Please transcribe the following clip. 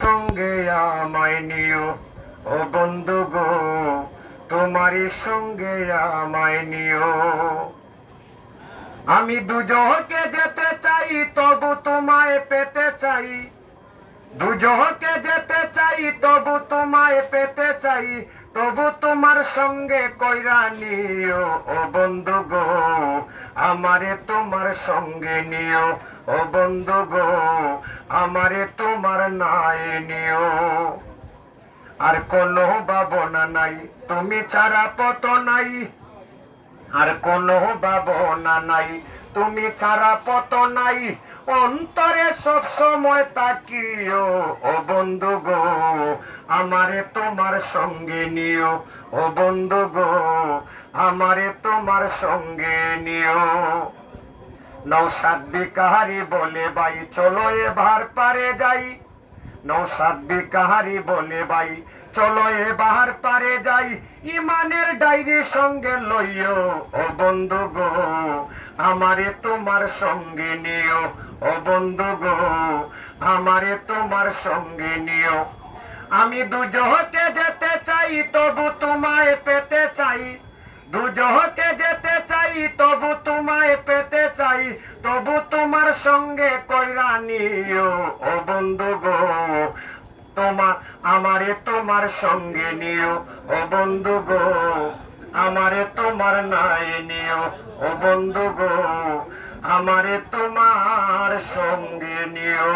সঙ্গে আমায় নিও ও বন্ধু গো, তোমারই সঙ্গে আমায় নিও। আমি দুজকে যেতে চাই তবু তোমায় পেতে চাই, দুজকে যেতে চাই তবু তোমায় পেতে চাই, তবু তোমার সঙ্গে কইরা নিও ও বন্ধু গো, আমারে তোমার সঙ্গে নিও ও বন্ধু গো, আমারে তোমার নাই নিও। আর কোনো ভাবনা নাই তুমি ছাড়া পথ নাই, আর কোনো ভাবনা নাই তুমি ছাড়া পথ নাই, অন্তরে সব সময় তাকিও ও বন্ধু গো, আমারে তোমার সঙ্গে নিও ও বন্ধু গো, আমারে তোমার সঙ্গে নিও। নৌসাদ বিকাহারি বলে ভাই চলো এবার পারে যাই, নৌসাদ বিকাহারি বলে ভাই চলো এবার পারে যাই, ইমানের ডাইরি সঙ্গে লইও ও বন্ধু গো, আমারে তোমার সঙ্গে নিও ও বন্ধু গো, আমারে তোমার সঙ্গে নিও। আমি দুজকে যেতে চাই তবু তোমায় পেতে চাই, দুজকে যেতে চাই তবু তোমায় পেতে চাই, তবু তোমার সঙ্গে কইরা নিও ও বন্ধু গো, তোমার আমারে তোমার সঙ্গে নিও ও বন্ধু গো, আমারে তোমার নাই নিও ও বন্ধু গো, আমারে তোমার সঙ্গে নিও।